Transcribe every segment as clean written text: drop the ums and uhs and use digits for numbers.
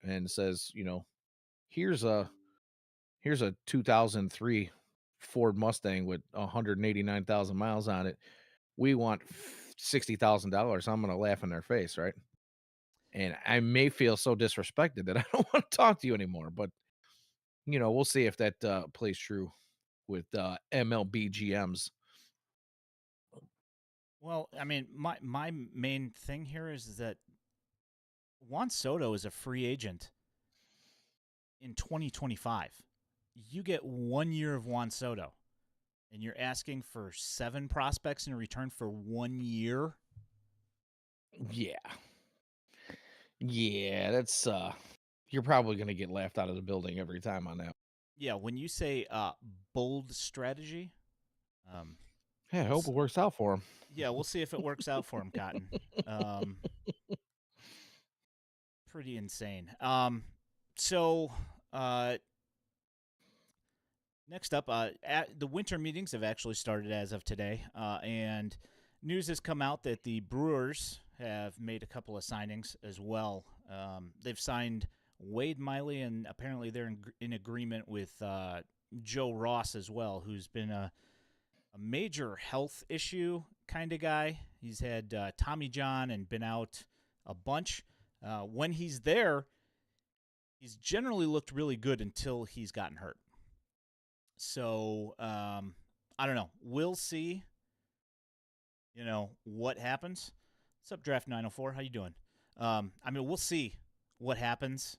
and says, here's a here's a 2003 Ford Mustang with 189,000 miles on it. We want $60,000. I'm going to laugh in their face, right? And I may feel so disrespected that I don't want to talk to you anymore. But we'll see if that plays true with MLB GMs. Well, I mean, my main thing here is that Juan Soto is a free agent in 2025. You get 1 year of Juan Soto, and you're asking for 7 prospects in return for 1 year. Yeah, yeah, that's you're probably going to get laughed out of the building every time on that. Yeah, when you say bold strategy, um, Hey, I we'll hope it works out for him. yeah, we'll see if it works out for him, Cotton. Um, Pretty insane. So uh, next up, the winter meetings have actually started as of today, and news has come out that the Brewers have made a couple of signings as well. They've signed Wade Miley, and apparently they're in agreement with Joe Ross as well, who's been a major health issue kind of guy. He's had Tommy John and been out a bunch. When he's there, he's generally looked really good until he's gotten hurt. So I don't know. We'll see. What happens. What's up, Draft 904? How you doing? I mean, we'll see what happens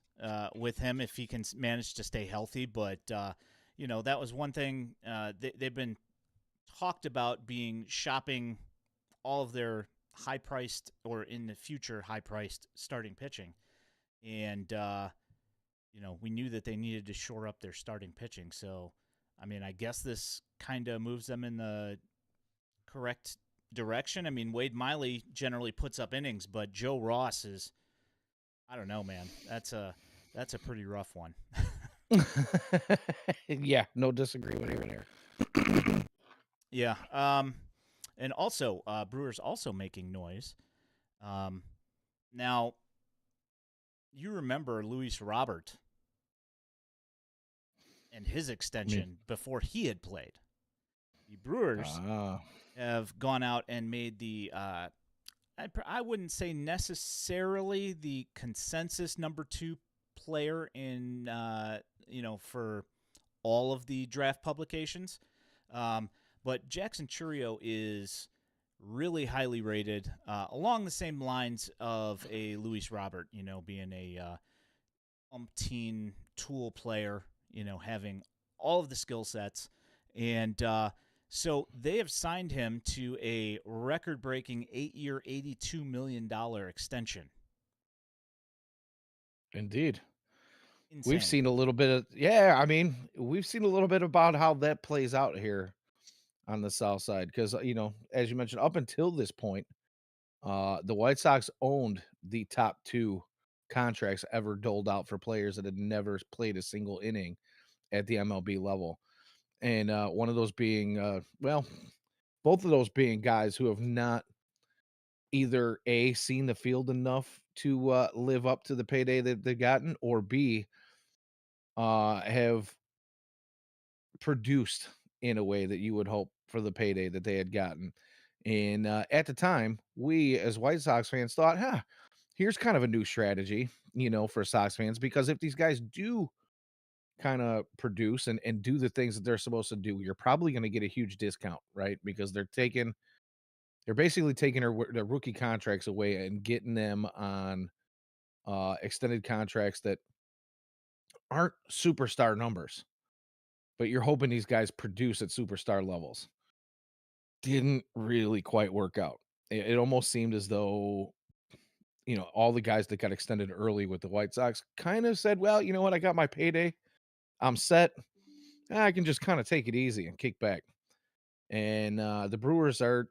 with him if he can manage to stay healthy. But that was one thing they've been talked about being shopping all of their high priced or in the future high priced starting pitching, and we knew that they needed to shore up their starting pitching. So, I mean, I guess this kind of moves them in the correct direction. I mean, Wade Miley generally puts up innings, but Joe Ross is, I don't know, man. That's a pretty rough one. Yeah, no disagreement here. Yeah. And also, Brewers also making noise. Um, Now, you remember Luis Robert and his I mean, extension before he had played. The Brewers ah, have gone out and made the I wouldn't say necessarily the consensus number 2 player in for all of the draft publications, but Jackson Churio is really highly rated, along the same lines of a Luis Robert. Being a umpteen tool player. Having all of the skill sets, and so they have signed him to a record-breaking 8-year, $82 million extension. indeed. We've Insane. seen a little bit of yeah, I mean, we've seen a little bit about how that plays out here on the South Side because as you mentioned, up until this point, the White Sox owned the top 2 contracts ever doled out for players that had never played a single inning at the MLB level. And, one of those being, both of those being guys who have not either A, seen the field enough to, live up to the payday that they've gotten, or B, have produced in a way that you would hope for the payday that they had gotten. And, at the time, we as White Sox fans thought, "Huh, here's kind of a new strategy, for Sox fans, because if these guys do kinda produce and do the things that they're supposed to do, you're probably gonna get a huge discount, right? Because they're basically taking their rookie contracts away and getting them on, extended contracts that aren't superstar numbers, but you're hoping these guys produce at superstar levels." Didn't really quite work out. It almost seemed as though, all the guys that got extended early with the White Sox kind of said, "Well, you know what? I got my payday. I'm set. I can just kinda take it easy and kick back." And, the Brewers are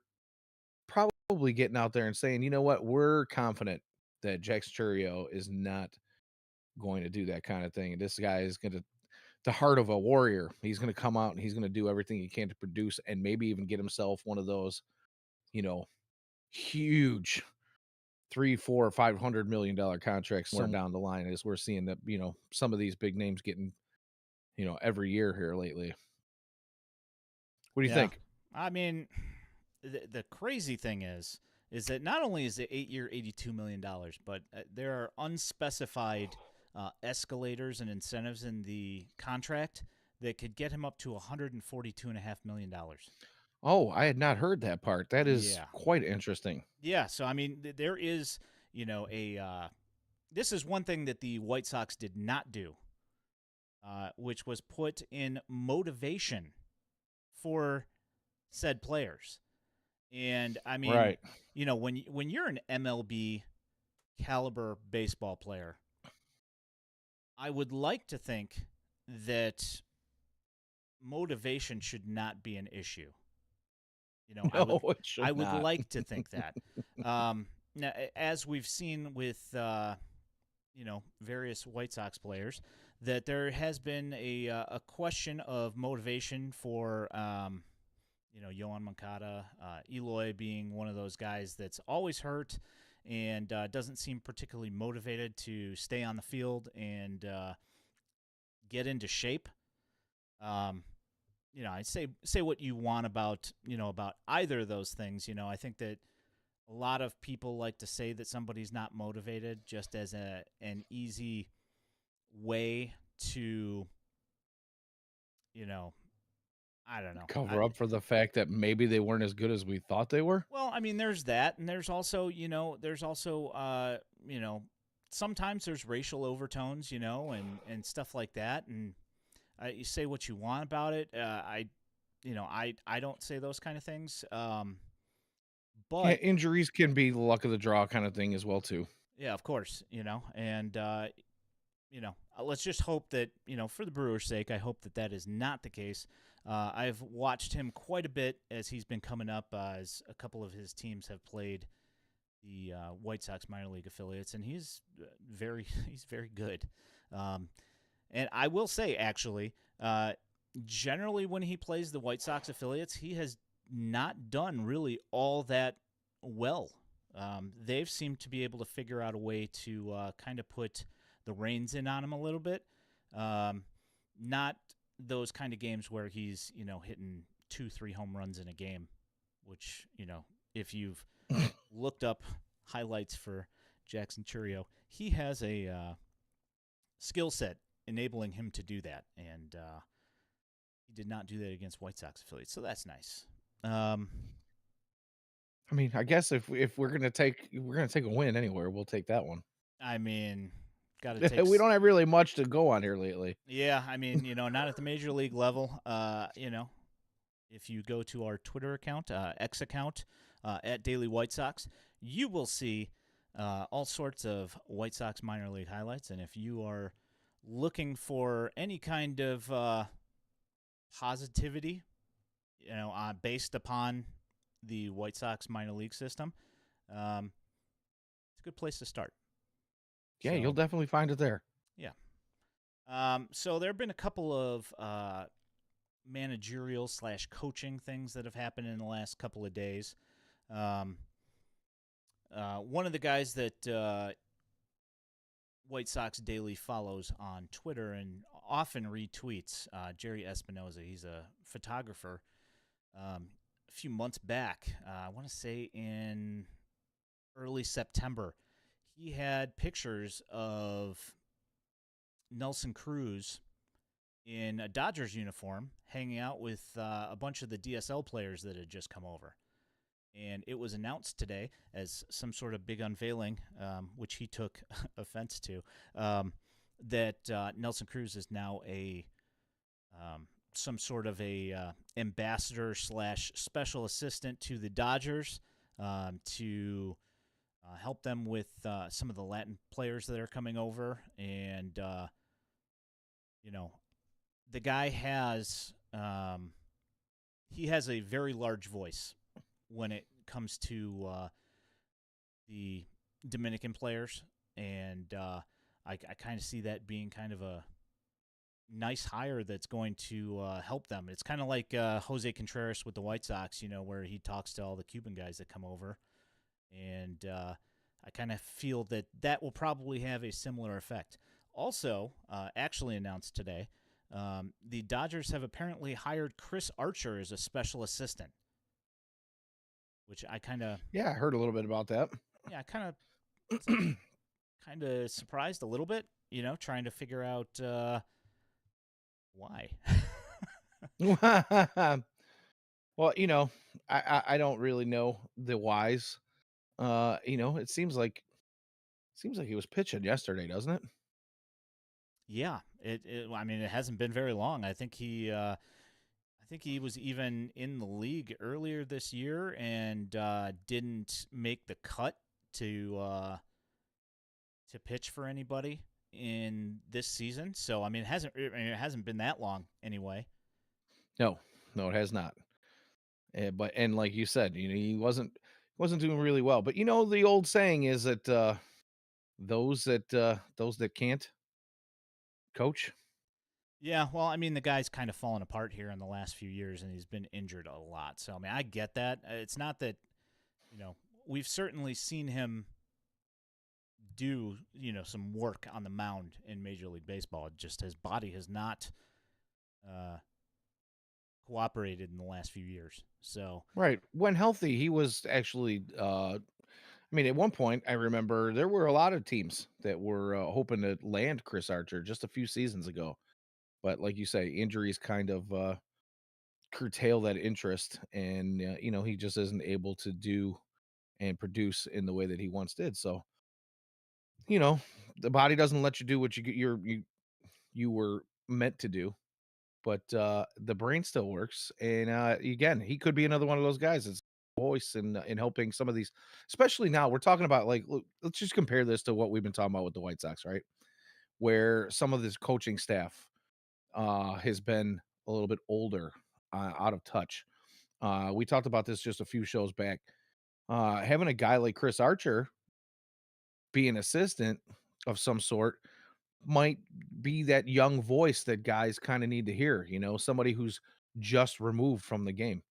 probably getting out there and saying, "You know what? We're confident that Jax Churio is not going to do that kinda thing. This guy is gonna the heart of a warrior. He's gonna come out and he's gonna do everything he can to produce and maybe even get himself one of those, you know, huge 3, 4, $500 million contracts somewhere down the line as we're seeing that, some of these big names getting, every year here lately. What do you Yeah. think? I mean, the crazy thing is that not only is it 8-year, $82 million, but there are unspecified escalators and incentives in the contract that could get him up to $142.5 million. Oh, I had not heard that part. That is Yeah. quite interesting. Yeah. So I mean, there is, a this is one thing that the White Sox did not do, which was put in motivation for said players. And I mean, Right. when you're an MLB caliber baseball player, I would like to think that motivation should not be an issue. I No, would it I should would not. like to think that. Now, as we've seen with various White Sox players, that there has been a question of motivation for Yohan Moncada, Eloy being one of those guys that's always hurt and doesn't seem particularly motivated to stay on the field and get into shape. Um, I say what you want about about either of those things. I think that a lot of people like to say that somebody's not motivated just as an easy way to you know I don't know. Cover up for the fact that maybe they weren't as good as we thought they were? Well, I mean, there's that, and sometimes there's racial overtones, and stuff like that, and you say what you want about it. I don't say those kind of things. Yeah, But injuries can be the luck of the draw kind of thing as well too. yeah, of course, and let's just hope that for the Brewers' sake, I hope that is not the case. I've watched him quite a bit as he's been coming up, as a couple of his teams have played the White Sox minor league affiliates, and he's he's very good. And I will say, actually, generally when he plays the White Sox affiliates, he has not done really all that well. They've seemed to be able to figure out a way to kind of put the reins in on him a little bit. Not those kind of games where he's hitting 2-3 home runs in a game, which if you've looked up highlights for Jackson Churio, he has a skill set enabling him to do that, and he did not do that against White Sox affiliates, so that's nice. I mean, I guess if we're gonna take a win anywhere, we'll take that one. I mean, got to take. We don't have really much to go on here lately. Yeah, I mean, not at the major league level. If you go to our Twitter account, X account, at Daily White Sox, you will see all sorts of White Sox minor league highlights. And if you are looking for any kind of positivity, based upon the White Sox minor league system, it's a good place to start. Yeah, you'll definitely find it there. Yeah. So there have been a couple of managerial / coaching things that have happened in the last couple of days. One of the guys that White Sox Daily follows on Twitter and often retweets, Jerry Espinoza. He's a photographer. A few months back, I want to say in early September, he had pictures of Nelson Cruz in a Dodgers uniform hanging out with a bunch of the DSL players that had just come over. And it was announced today as some sort of big unveiling, which he took offense to, that Nelson Cruz is now some sort of a ambassador / special assistant to the Dodgers to help them with some of the Latin players that are coming over. And, the guy has he has a very large voice when it comes to the Dominican players, and I kind of see that being kind of a nice hire that's going to help them. It's kind of like Jose Contreras with the White Sox, where he talks to all the Cuban guys that come over, and I kind of feel that that will probably have a similar effect. Also, actually announced today, the Dodgers have apparently hired Chris Archer as a special assistant, which I kind of, Yeah, I heard a little bit about that. yeah, kind of surprised a little bit. Trying to figure out why. Well, I don't really know the whys. It seems like he was pitching yesterday, doesn't it? Yeah, I mean, it hasn't been very long. I think he was even in the league earlier this year and didn't make the cut to pitch for anybody in this season. So I mean, it hasn't been that long anyway. No, no, it has not. But like you said, he wasn't doing really well. But the old saying is that those that can't coach. Yeah, well, I mean, the guy's kind of fallen apart here in the last few years, and he's been injured a lot. So I mean, I get that. It's not that you know we've certainly seen him do some work on the mound in Major League Baseball. Just his body has not uh, cooperated in the last few years. So Right. When healthy, he was actually I mean, at one point I remember there were a lot of teams that were hoping to land Chris Archer just a few seasons ago. But like you say, injuries kind of curtail that interest, and he just isn't able to do and produce in the way that he once did. So, you know, the body doesn't let you do what you were meant to do, but the brain still works. And again, he could be another one of those guys that's voice in helping some of these, especially now we're talking about, like, look, let's just compare this to what we've been talking about with the White Sox, right? Where some of this coaching staff has been a little bit older, out of touch. We talked about this just a few shows back. Having a guy like Chris Archer be an assistant of some sort might be that young voice that guys kind of need to hear, somebody who's just removed from the game.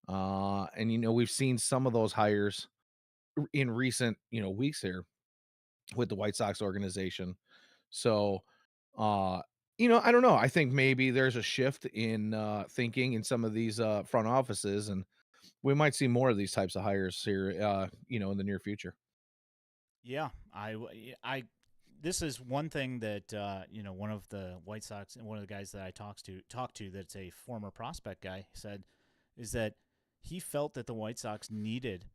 And we've seen some of those hires in recent, weeks here with the White Sox organization. So, uh, I don't know. I think maybe there's a shift in thinking in some of these front offices, and we might see more of these types of hires here, in the near future. yeah, this is one thing that one of the White Sox and one of the guys that I talked to that's a former prospect guy said is that he felt that the White Sox needed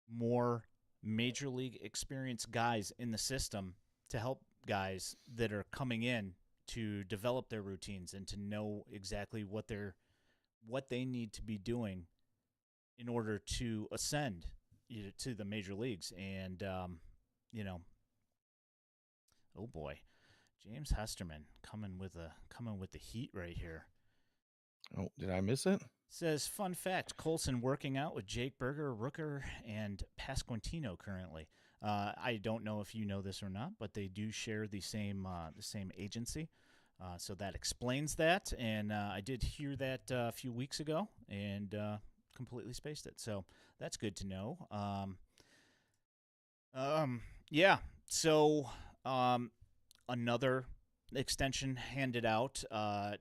more major league experienced guys in the system to help guys that are coming in to develop their routines and to know exactly what they need to be doing in order to ascend to the major leagues. And you know, oh boy, James Hesterman coming with the heat right here. Oh, did I miss it? Says, fun fact, Colson working out with Jake Berger, Rooker, and Pasquantino currently. I don't know if you know this or not, but they do share the same agency. So that explains that. And I did hear that a few weeks ago and completely spaced it. So that's good to know. Yeah. So another extension handed out.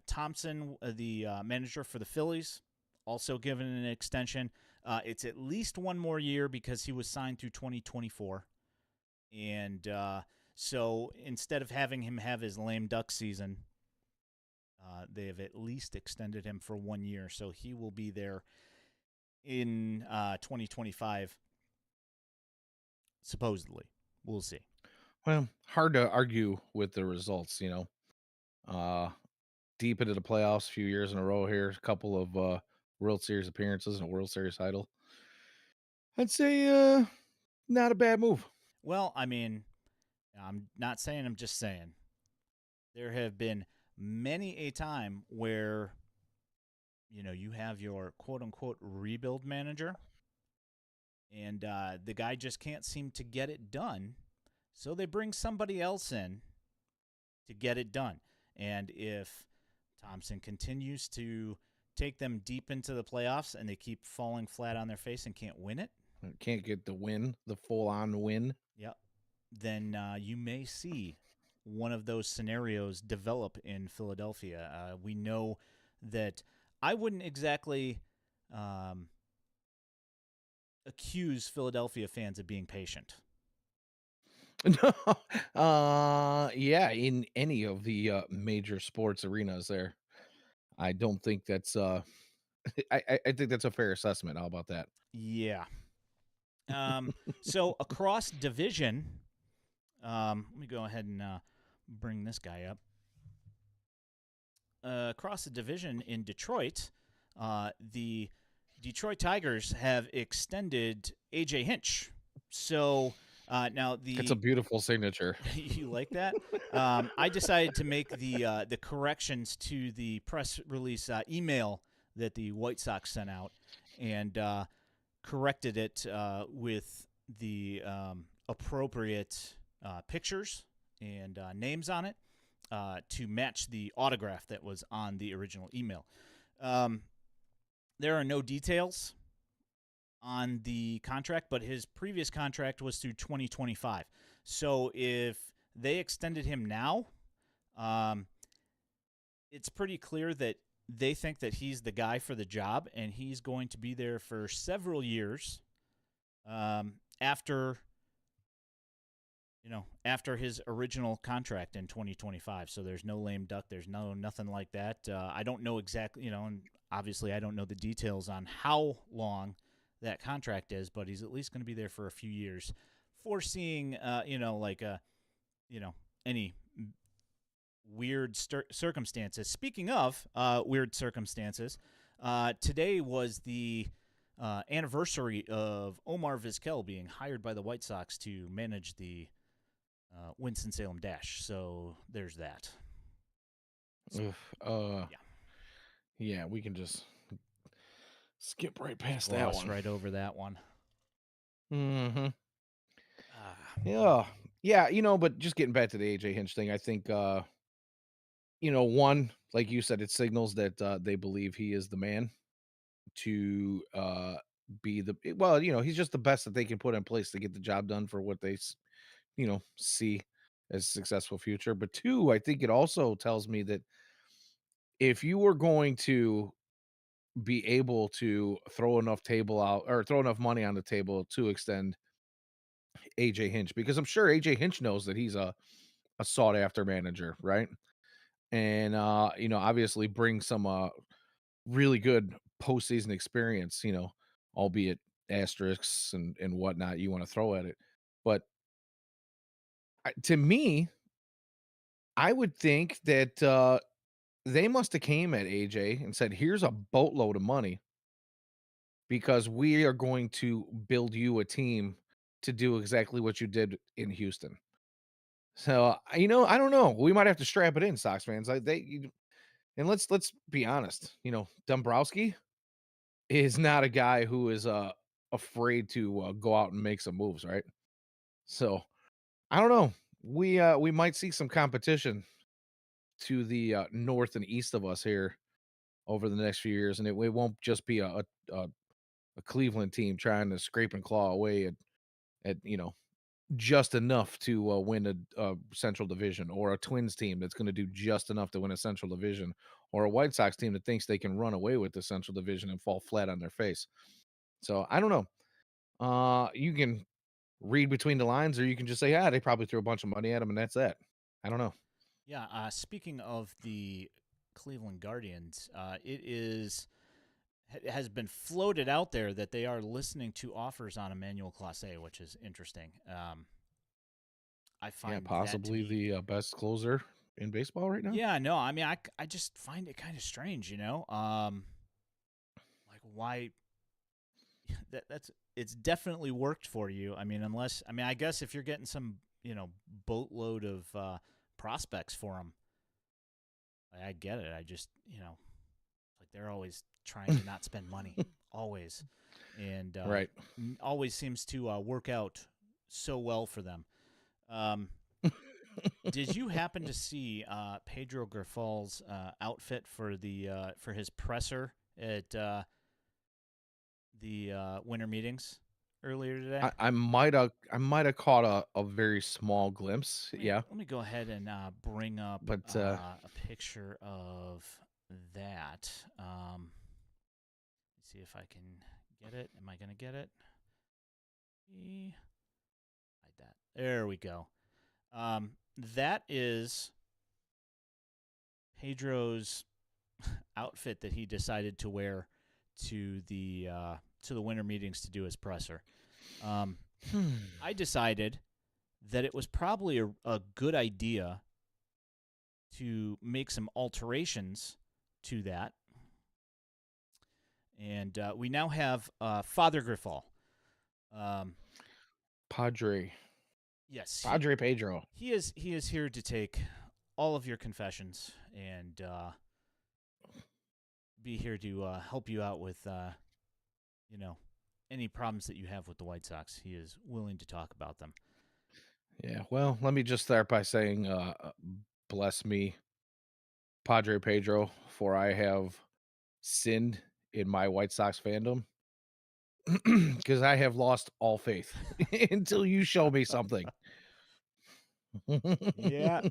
Thompson, the manager for the Phillies, also given an extension. It's at least one more year because he was signed through 2024. And so instead of having him have his lame duck season, they have at least extended him for 1 year. So he will be there in 2025, supposedly. We'll see. Well, hard to argue with the results, Uh, deep into the playoffs a few years in a row here, a couple of World Series appearances and a World Series title. I'd say not a bad move. Well, I mean, I'm not saying, I'm just saying. There have been many a time where, you have your quote unquote rebuild manager and the guy just can't seem to get it done. So they bring somebody else in to get it done. And if Thompson continues to take them deep into the playoffs and they keep falling flat on their face and can't win it, can't get the win, the full on win. Yep. Then you may see one of those scenarios develop in Philadelphia. We know that I wouldn't exactly um, accuse Philadelphia fans of being patient. No, yeah, in any of the major sports arenas, there, I don't think that's I think that's a fair assessment. How about that? Yeah. So across division, let me go ahead and bring this guy up. Across the division in Detroit, the Detroit Tigers have extended AJ Hinch. So now It's a the beautiful signature. you like that? I decided to make the corrections to the press release email that the White Sox sent out, and corrected it with the appropriate pictures and names on it to match the autograph that was on the original email. Um, there are no details on the contract, but his previous contract was through 2025. So if they extended him now, um, it's pretty clear that they think that he's the guy for the job, and he's going to be there for several years after after his original contract in 2025. So there's no lame duck. There's nothing like that. I don't know exactly, and obviously I don't know the details on how long that contract is, but he's at least going to be there for a few years, foreseeing, any weird circumstances. Speaking of weird circumstances, today was the anniversary of Omar Vizquel being hired by the White Sox to manage the Winston-Salem Dash. So there's that. Ugh, Yeah, yeah, we can just skip right just past that gloss one. right over that one. Hmm. Ah, Yeah, yeah, but just getting back to the AJ Hinch thing, I think one, like you said, it signals that they believe he is the man to be well, he's just the best that they can put in place to get the job done for what they see as a successful future. But two, I think it also tells me that if you were going to be able to throw enough table out or throw enough money on the table to extend AJ Hinch, because I'm sure AJ Hinch knows that he's a sought after manager, right? And obviously bring some really good postseason experience, albeit asterisks and whatnot you want to throw at it. But to me, I would think that they must have came at AJ and said, "Here's a boatload of money because we are going to build you a team to do exactly what you did in Houston." So, I don't know. We might have to strap it in, Sox fans. And let's be honest. Dombrowski is not a guy who is afraid to go out and make some moves, right? So, I don't know. We might see some competition to the north and east of us here over the next few years, and it won't just be a Cleveland team trying to scrape and claw away at just enough to win a Central Division, or a Twins team that's going to do just enough to win a Central Division, or a White Sox team that thinks they can run away with the Central Division and fall flat on their face. So I don't know. You can read between the lines, or you can just say, "Yeah, they probably threw a bunch of money at him, and that's that." I don't know. yeah. Speaking of the Cleveland Guardians, has been floated out there that they are listening to offers on Emmanuel Clase, which is interesting. I Yeah, find that to possibly be the best closer in baseball right now. yeah, no, I mean, I just find it kind of strange. Like why that's it's definitely worked for you. I mean, I guess if you're getting some boatload of prospects for them, I get it. I just like they're always trying to not spend money, always, and Right. always seems to work out so well for them. Um, did you happen to see Pedro Grifal's outfit for his presser at the winter meetings? earlier today? I might have caught a very small glimpse, yeah, Let me go ahead and bring up but, a picture of that. See if I can get it. Am I going to get it? Hide that. There we go. That is Pedro's outfit that he decided to wear to the winter meetings to do his presser. Um, hmm, I decided that it was probably a good idea to make some alterations to that, and we now have Father Griffal. Um, Padre yes, Padre Pedro. he is here to take all of your confessions and be here to help you out with you know any problems that you have with the White Sox. He is willing to talk about them. Yeah, well, let me just start by saying, bless me, Padre Pedro, for I have sinned in my White Sox fandom because I have lost all faith until you show me something. Yeah.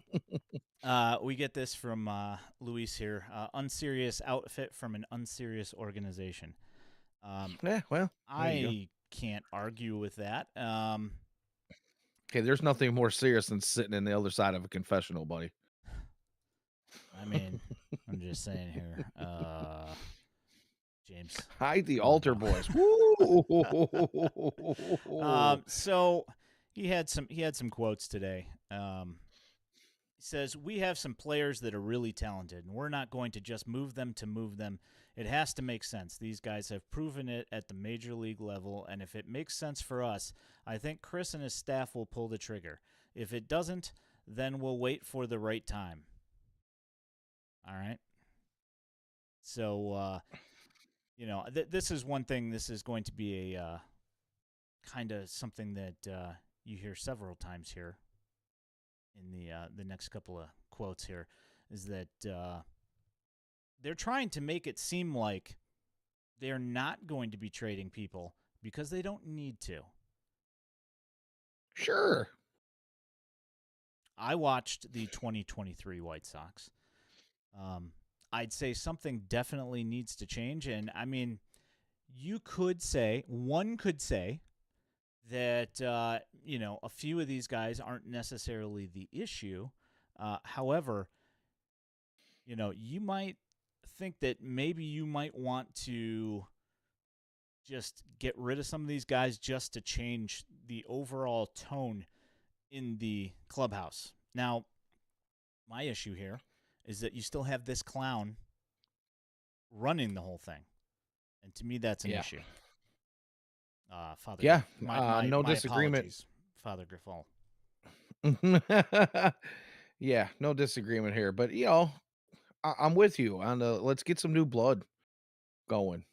We get this from Luis here. Unserious outfit from an unserious organization. Um, Yeah, well, there you go. I can't argue with that. Okay, there's nothing more serious than sitting in the other side of a confessional, buddy. I mean, I'm just saying here, James. Hide the Come on altar now. boys. Woo! So he had some quotes today. He says, "We have some players that are really talented, and we're not going to just move them to move them. It has to make sense. These guys have proven it at the major league level, and if it makes sense for us, I think Chris and his staff will pull the trigger. If it doesn't, then we'll wait for the right time." All right. So, this is one thing. This is going to be a kind of something that you hear several times here in the next couple of quotes here, is that they're trying to make it seem like they're not going to be trading people because they don't need to. Sure. I watched the 2023 White Sox. Um, I'd say something definitely needs to change, and I mean, one could say that a few of these guys aren't necessarily the issue. However, you might think that maybe you might want to just get rid of some of these guys just to change the overall tone in the clubhouse. Now, my issue here is that you still have this clown running the whole thing, and to me, that's an Yeah. issue. Father, Yeah. No my disagreement. apologies, Father Griffal. Yeah, no disagreement here. But I'm with you on the let's get some new blood going.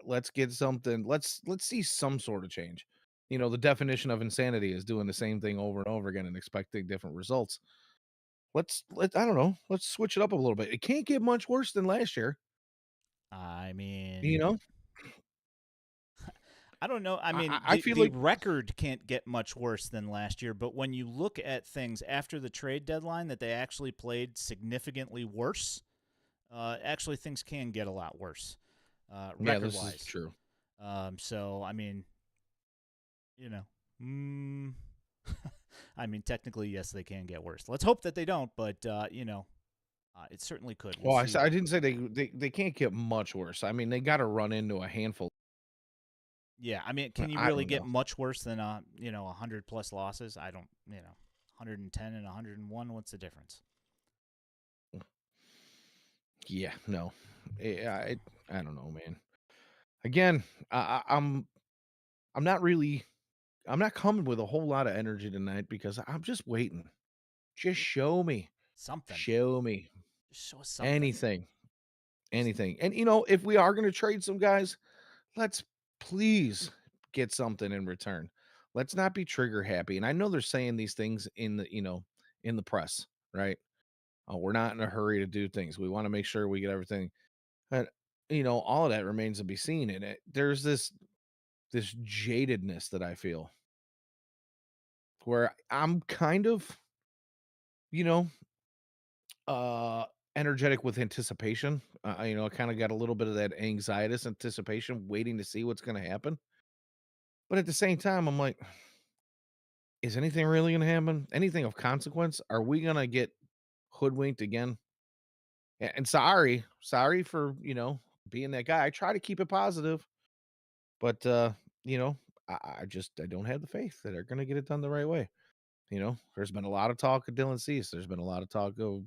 Let's get something. Let's see some sort of change. The definition of insanity is doing the same thing over and over again and expecting different results. Let I don't know. Let's switch it up a little bit. It can't get much worse than last year. I You mean, know, I don't know. I mean, I the feel the like record can't get much worse than last year, but when you look at things after the trade deadline that they actually played significantly worse, actually things can get a lot worse, yeah, record this is wise. true. So I mean, you know, mm, I mean, technically, yes, they can get worse. Let's hope that they don't, but it certainly could. We'll Well, see. I didn't say they can't get much worse. I mean, they got to run into a handful. Yeah, I mean, can you I really don't get know. much worse than 100 plus losses? I don't, 110 and 101. What's the difference? Yeah, no, I don't know, man. Again, I'm not really I'm not coming with a whole lot of energy tonight because I'm just waiting. Just Something. show me Just show us something. anything, Just anything. And if we are going to trade some guys, let's please get something in return. Let's not be trigger happy. And I know they're saying these things in the press, right? Oh, we're not in a hurry to do things. We want to make sure we get everything. And all of that remains to be seen. And there's this. this jadedness that I feel where I'm kind of, you know, uh, energetic with anticipation. I kind of got a little bit of that anxieties anticipation, waiting to see what's going to happen. But at the same time, I'm like, is anything really going to happen? Anything of consequence? Are we going to get hoodwinked again? And sorry for being that guy. I try to keep it positive, but you know, I don't have the faith that they're going to get it done the right way. There's been a lot of talk of Dylan Cease. There's been a lot of talk of,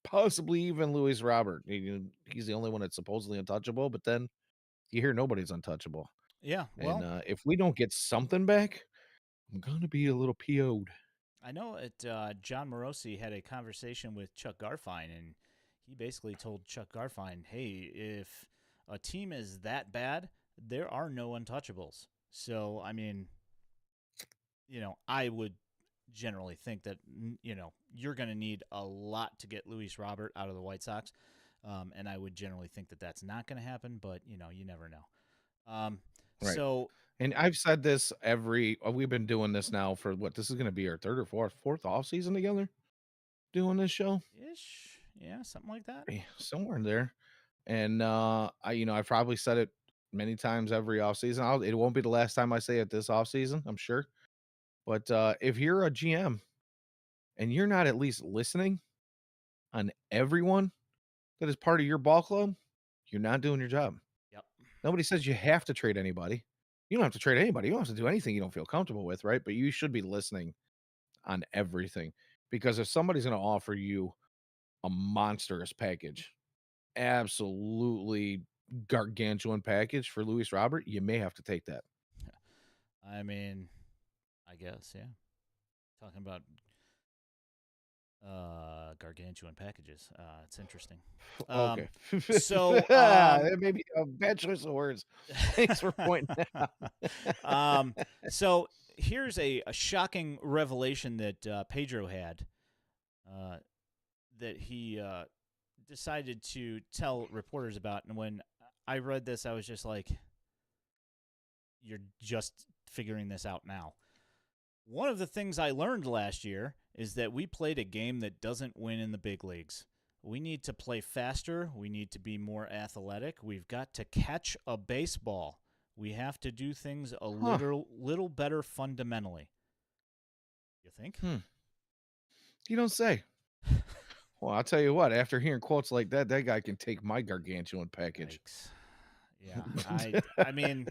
possibly even Luis Robert. He's the only one that's supposedly untouchable, but then you hear nobody's untouchable. Yeah, And well, if we don't get something back, I'm gonna be a little PO'd. I know it. John Morosi had a conversation with Chuck Garfien, and he basically told Chuck Garfien, "Hey, if a team is that bad, there are no untouchables." So, I mean, I would generally think that you're going to need a lot to get Luis Robert out of the White Sox, and I would generally think that that's not going to happen. But you never know. Um, Right. so And I've said this we've been doing this now for what, this is gonna be our third or fourth off season together doing this show. ish, yeah, something like that. Somewhere in there. And I've probably said it many times every offseason. It won't be the last time I say it this offseason, I'm sure. But if you're a GM and you're not at least listening on everyone that is part of your ball club, you're not doing your job. Yep. Nobody says you have to trade anybody. You don't have to trade anybody. You don't have to do anything you don't feel comfortable with, right? But you should be listening on everything, because if somebody's going to offer you a monstrous package, absolutely gargantuan package for Luis Robert, you may have to take that. I mean, I guess, yeah. Talking about gargantuan packages. It's interesting. Okay. So Maybe a bad choice of words. Thanks for pointing that um, so here's a shocking revelation that Pedro had uh, that he decided to tell reporters about. And when I read this, I was just like, you're just figuring this out now. One of the things I learned last year is that we played a game that doesn't win in the big leagues. We need to play faster. We need to be more athletic. We've got to catch a baseball. We have to do things a Huh. little better fundamentally. You think? You don't say. Well, I'll tell you what, after hearing quotes like that, that guy can take my gargantuan package. Yikes. Yeah. I mean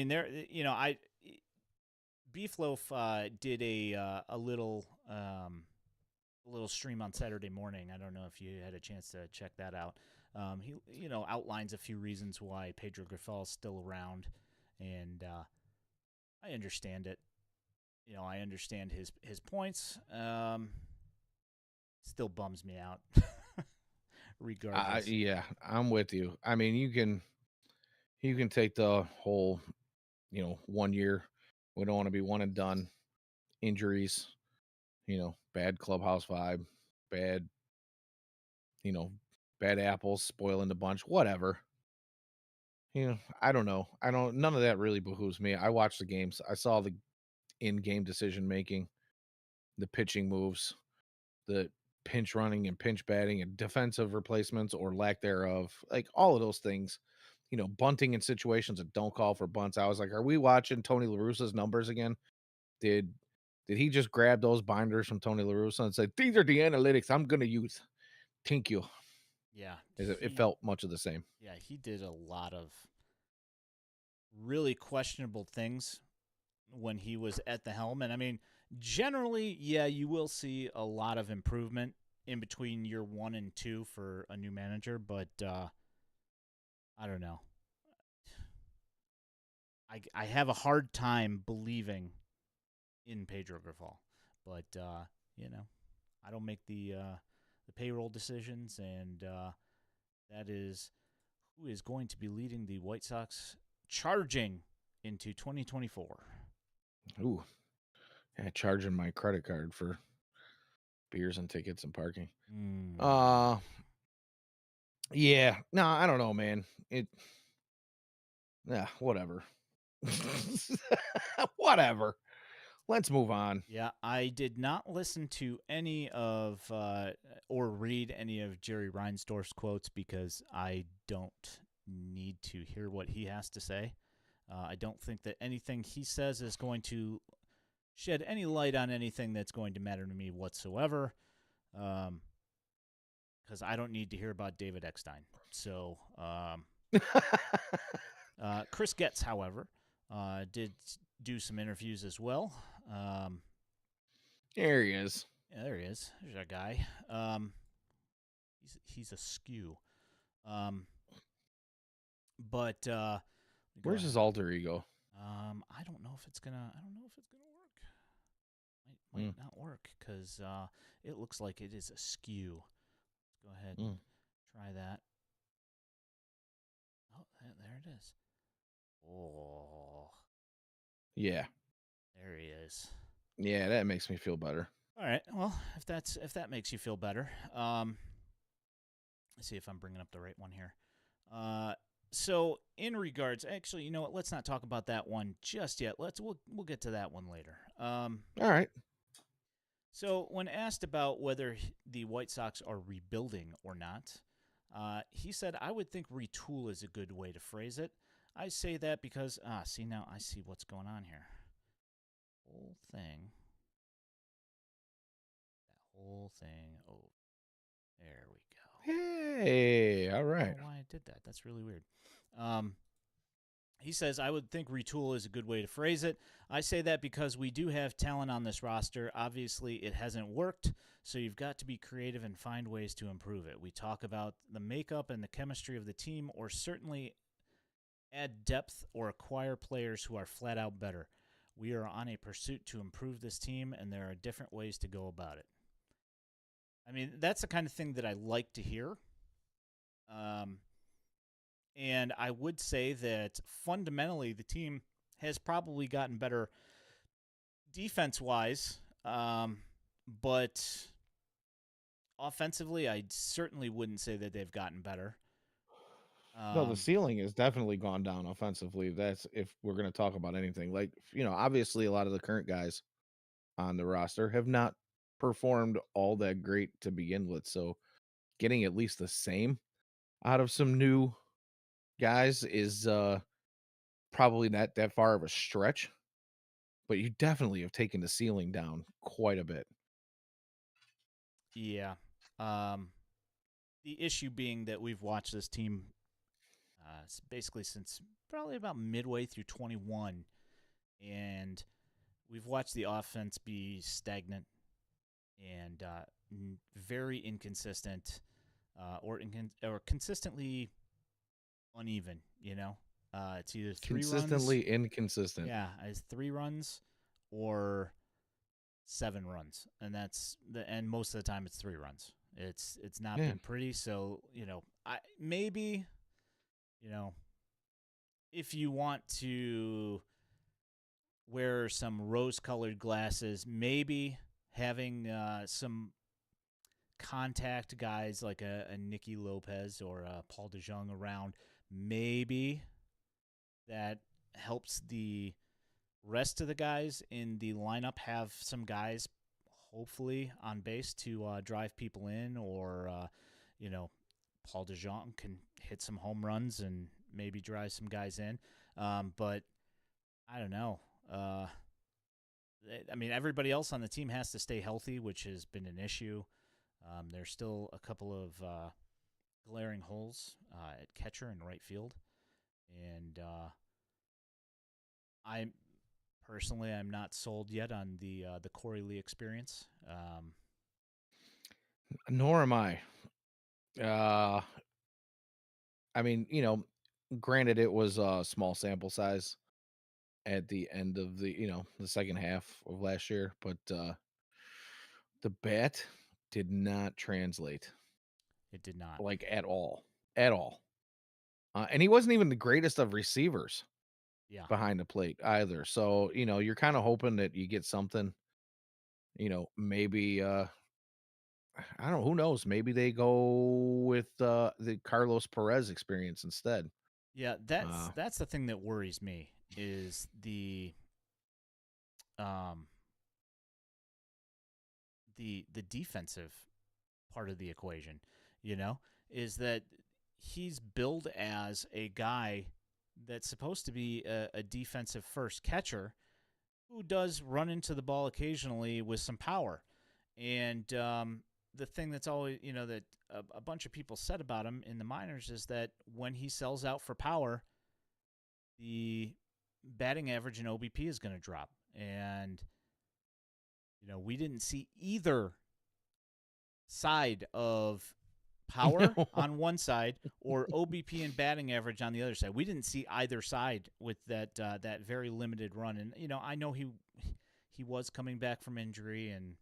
there I Beefloaf did a little stream on Saturday morning. I don't know if you had a chance to check that out. He outlines a few reasons why Pedro Grifol is still around, and I understand it. I understand his points. Still bums me out, regardless. Yeah, I'm with you. I mean, you can take the whole, 1 year. We don't want to be one and done. Injuries, bad clubhouse vibe, bad, you know, bad apples spoiling the bunch, whatever. I don't know. None of that really behooves me. I watched the games. I saw the in-game decision making, the pitching moves, the pinch running and pinch batting and defensive replacements or lack thereof, like all of those things. Bunting in situations that don't call for bunts. I was like, are we watching Tony La Russa's numbers again? Did did he just grab those binders from Tony La Russa and say, these are the analytics I'm gonna use? Thank you. Yeah, It felt much of the same. he did a lot of really questionable things when he was at the helm. And I mean, generally, yeah, you will see a lot of improvement in between year 1 and 2 for a new manager, but I don't know. I have a hard time believing in Pedro Grifol, but I don't make the payroll decisions, and that is who is going to be leading the White Sox charging into 2024. Ooh, yeah, charging my credit card for beers and tickets and parking. Mm. Uh yeah. No, I don't know, man. Yeah, whatever. Whatever. Let's move on. Yeah, I did not listen to any of or read any of Jerry Reinsdorf's quotes because I don't need to hear what he has to say. I don't think that anything he says is going to shed any light on anything that's going to matter to me whatsoever. Because I don't need to hear about David Eckstein. So, Chris Getz, however, did do some interviews as well. There he is. Yeah, there he is. There's our guy. He's a skew. Um, but go Where's ahead. his alter ego? I don't know if it's gonna. I don't know if it's gonna work. Might Mm, not work because it looks like it is a skew. Let's go ahead and mm. try that. Oh, there it is. Oh, Yeah. there he is. Yeah, that makes me feel better. All right. Well, if that makes you feel better, let's see if I'm bringing up the right one here. So in regards, actually, you know what? Let's not talk about that one just yet. We'll get to that one later. All right. So when asked about whether the White Sox are rebuilding or not, he said, "I would think retool is a good way to phrase it. I say that because see now I see what's going on here. Whole thing, that whole thing. Oh, there we go. Hey, all I don't right. know why I did that. That's really weird." Um, He says, I would think retool is a good way to phrase it. I say that because we do have talent on this roster. Obviously, it hasn't worked, so you've got to be creative and find ways to improve it. We talk about the makeup and the chemistry of the team, or certainly add depth or acquire players who are flat out better. We are on a pursuit to improve this team, and there are different ways to go about it. I mean, that's the kind of thing that I like to hear. Um, And I would say that fundamentally the team has probably gotten better defense wise. But offensively, I certainly wouldn't say that they've gotten better. No, the Um, ceiling has definitely gone down offensively. That's if we're going to talk about anything. Like, obviously a lot of the current guys on the roster have not performed all that great to begin with. So getting at least the same out of some new guys is probably not that far of a stretch, but you definitely have taken the ceiling down quite a bit. yeah. Um, the issue being that we've watched this team basically since probably about midway through 21, and we've watched the offense be stagnant and very inconsistent or consistently uneven. It's either 3 runs, Consistently inconsistent. yeah, it's 3 runs or 7 runs, and and most of the time it's 3 runs. It's not Yeah. been pretty. So I maybe you know if you want to wear some rose-colored glasses, maybe having some contact guys like a Nicky Lopez or a Paul DeJong around, maybe that helps the rest of the guys in the lineup have some guys, hopefully, on base to drive people in, or you know, Paul DeJong can hit some home runs and maybe drive some guys in. But I don't know. I mean, everybody else on the team has to stay healthy, which has been an issue. There's still a couple of glaring holes at catcher and right field, and I personally I'm not sold yet on the Corey Lee experience. Nor am I. Uh I mean, granted it was a small sample size at the end of the second half of last year, but the bat did not translate It did not. like at all. At all. And he wasn't even the greatest of receivers Yeah, behind the plate either. So, you're kind of hoping that you get something, maybe I don't know, who knows? Maybe they go with the Carlos Perez experience instead. Yeah, that's Uh, that's the thing that worries me is um the defensive part of the equation, you know, is that he's billed as a guy that's supposed to be a defensive first catcher who does run into the ball occasionally with some power. And the thing that's always, that a bunch of people said about him in the minors is that when he sells out for power, the batting average in OBP is going to drop. And, we didn't see either side of power no. on one side or OBP and batting average on the other side. We didn't see either side with that very limited run. And I know he was coming back from injury, and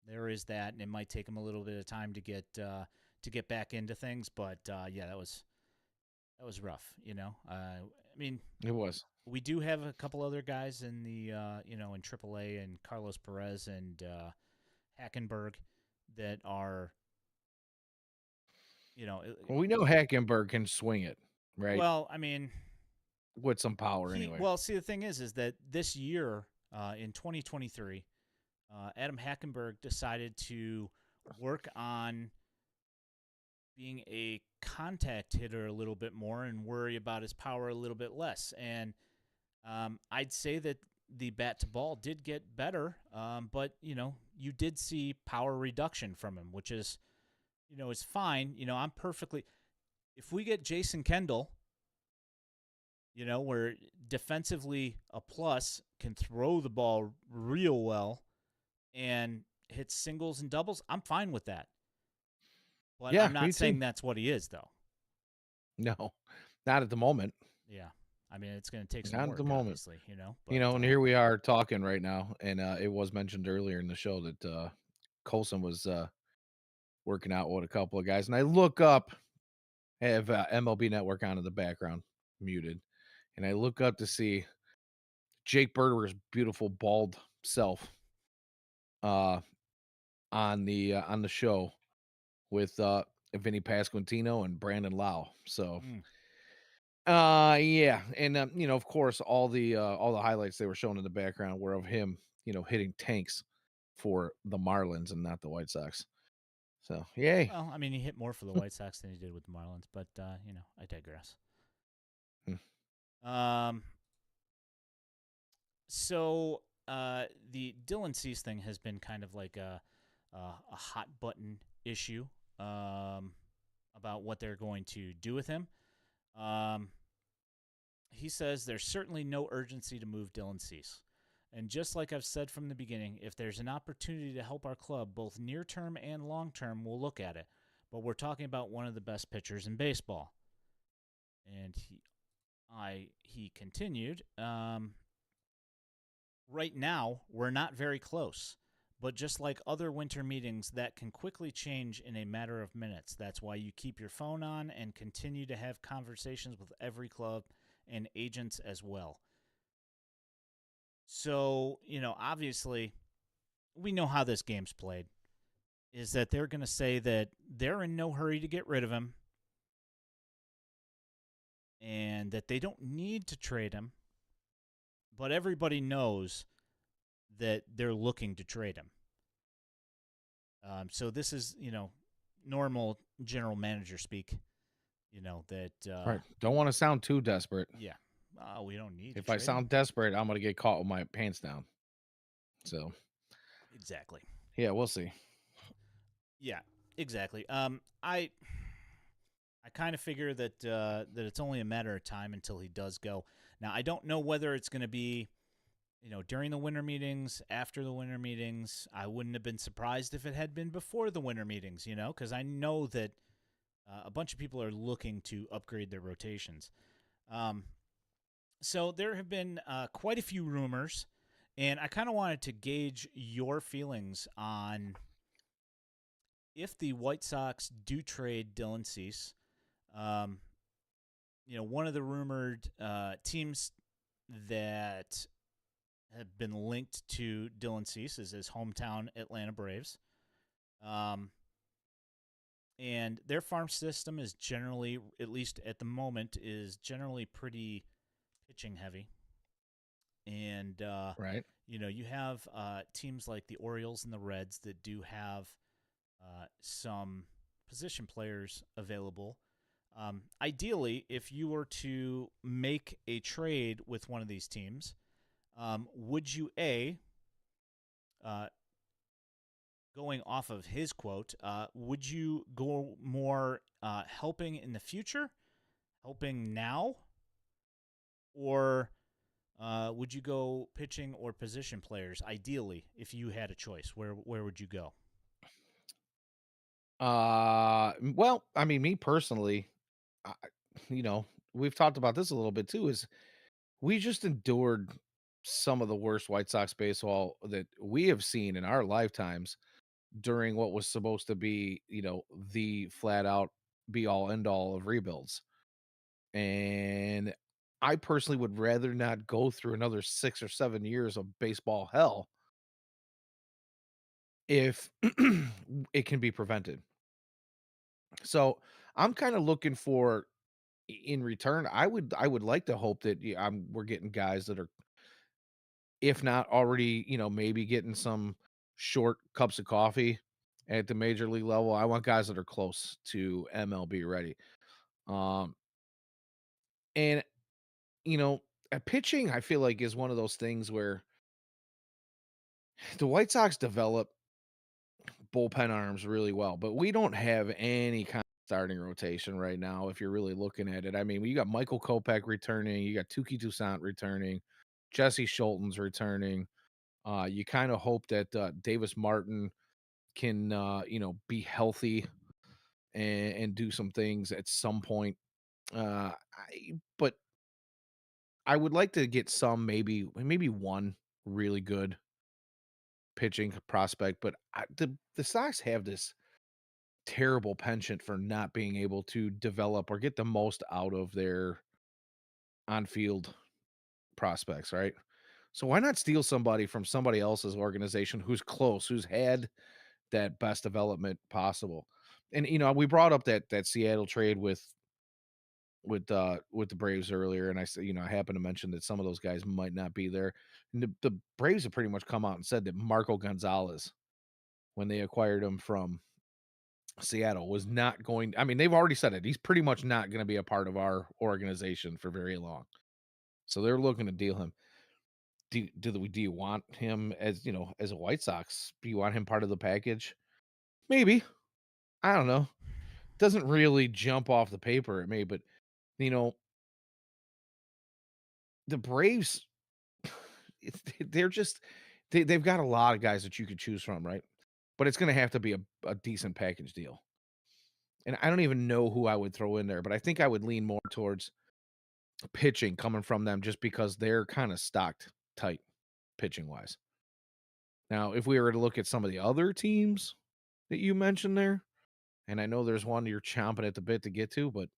there is that, and it might take him a little bit of time to get back into things. But yeah, that was rough. I mean, It was. we do have a couple other guys in the in AAA, and Carlos Perez and Hackenberg that are you know Well, we know Hackenberg can swing it, right? well, I mean, With some power he anyway. well, see, the thing is that this year, in 2023, Adam Hackenberg decided to work on being a contact hitter a little bit more and worry about his power a little bit less. And I'd say that the bat to ball did get better, but you did see power reduction from him, which is fine. I'm perfectly. If we get Jason Kendall, where defensively a plus can throw the ball real well and hit singles and doubles, I'm fine with that. But Yeah, I'm me not too. saying that's what he is, though. No, not at the moment. Yeah. I mean, it's going to take some Not at the work, moment. obviously, but And here we are talking right now, and it was mentioned earlier in the show that Colson was working out with a couple of guys, and I look up, I have MLB Network on in the background, muted, and I look up to see Jake Berger's beautiful bald self uh, on the show with Vinny Pasquantino and Brandon Lau. So mm, yeah, and of course all the highlights they were showing in the background were of him, hitting tanks for the Marlins and not the White Sox. So yay. well, I mean, he hit more for the White Sox than he did with the Marlins, but, I digress. Hmm. Um, so the Dylan Cease thing has been kind of like a hot button issue about what they're going to do with him. Um, he says there's certainly no urgency to move Dylan Cease. And just like I've said from the beginning, if there's an opportunity to help our club, both near term and long term, we'll look at it. But we're talking about one of the best pitchers in baseball. And he continued. Right now, we're not very close. But just like other winter meetings, that can quickly change in a matter of minutes. That's why you keep your phone on and continue to have conversations with every club and agents as well. So, obviously, we know how this game's played is that they're going to say that they're in no hurry to get rid of him and that they don't need to trade him. But everybody knows that they're looking to trade him. So this is, normal general manager speak. That Right. Don't want to sound too desperate. yeah, we don't need to If I trade him. sound desperate, I'm gonna get caught with my pants down. So Exactly. yeah, we'll see. Yeah, exactly. I kind of figure that it's only a matter of time until he does go. Now I don't know whether it's going to be during the winter meetings, after the winter meetings. I wouldn't have been surprised if it had been before the winter meetings, because I know that a bunch of people are looking to upgrade their rotations. Um, so there have been quite a few rumors, and I kind of wanted to gauge your feelings on if the White Sox do trade Dylan Cease. Um, one of the rumored teams that have been linked to Dylan Cease is his hometown Atlanta Braves. Um, and their farm system is generally, at least at the moment, is generally pretty pitching heavy. And Right. you have teams like the Orioles and the Reds that do have some position players available. Ideally, if you were to make a trade with one of these teams, would you uh, going off of his quote, would you go more helping in the future, helping now, or would you go pitching or position players? Ideally, if you had a choice, where would you go? Well, I mean, me personally, I, you know, we've talked about this a little bit too. Is we just endured some of the worst White Sox baseball that we have seen in our lifetimes during what was supposed to be, the flat out be all end all of rebuilds. And I personally would rather not go through another 6 or 7 years of baseball hell if it can be prevented. So I'm kind of looking for in return. I would like to hope that we're getting guys that are, if not already, maybe getting some short cups of coffee at the major league level. I want guys that are close to MLB ready. Um, and pitching, I feel like is one of those things where the White Sox develop bullpen arms really well, but we don't have any kind of starting rotation right now. If you're really looking at it, I mean, you got Michael Kopech returning, you got Tuki Toussaint returning, Jesse Schulten's returning. You kind of hope that Davis Martin can, be healthy and do some things at some point. But I would like to get some, maybe one really good pitching prospect. But the Sox have this terrible penchant for not being able to develop or get the most out of their on-field prospects, right? So why not steal somebody from somebody else's organization who's close, who's had that best development possible? And we brought up that Seattle trade with the Braves earlier, and I said, I happened to mention that some of those guys might not be there. And the Braves have pretty much come out and said that Marco Gonzalez, when they acquired him from Seattle, was not going. I mean, they've already said it. He's pretty much not going to be a part of our organization for very long. So they're looking to deal him. Do you want him as as a White Sox? Do you want him part of the package? Maybe. I don't know. Doesn't really jump off the paper at me, but you know the Braves, they're just they've got a lot of guys that you could choose from, right? But it's going to have to be a decent package deal. And I don't even know who I would throw in there, but I think I would lean more towards pitching coming from them just because they're kind of stocked tight pitching wise. Now, if we were to look at some of the other teams that you mentioned there, and I know there's one you're chomping at the bit to get to, but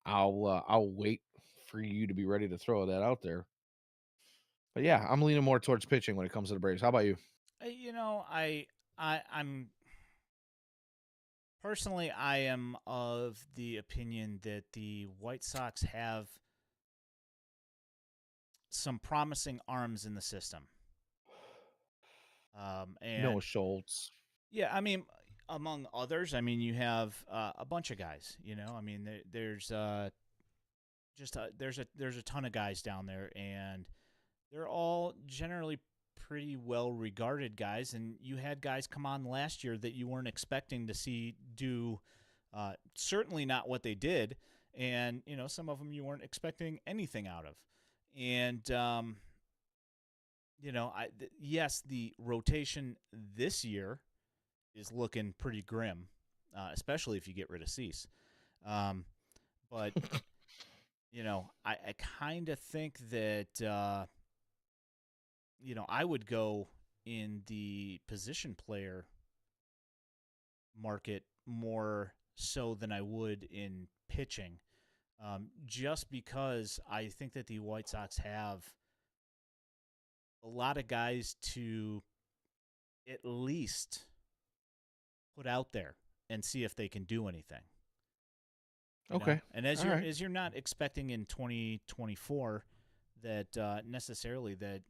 I'll wait for you to be ready to throw that out there. But yeah, I'm leaning more towards pitching when it comes to the Braves. How about you? I'm personally, I am of the opinion that the White Sox have some promising arms in the system. Noah And Schultz. yeah, I mean, among others, I mean, you have a bunch of guys. I mean, there's there's a ton of guys down there, and they're all generally pretty well regarded guys. And you had guys come on last year that you weren't expecting to see do certainly not what they did, and some of them you weren't expecting anything out of. And yes, the rotation this year is looking pretty grim, especially if you get rid of Cease. Um, but I kind of think that I would go in the position player market more so than I would in pitching, just because I think that the White Sox have a lot of guys to at least put out there. and see if they can do anything. Okay. And as All right. you're not expecting in 2024 that necessarily that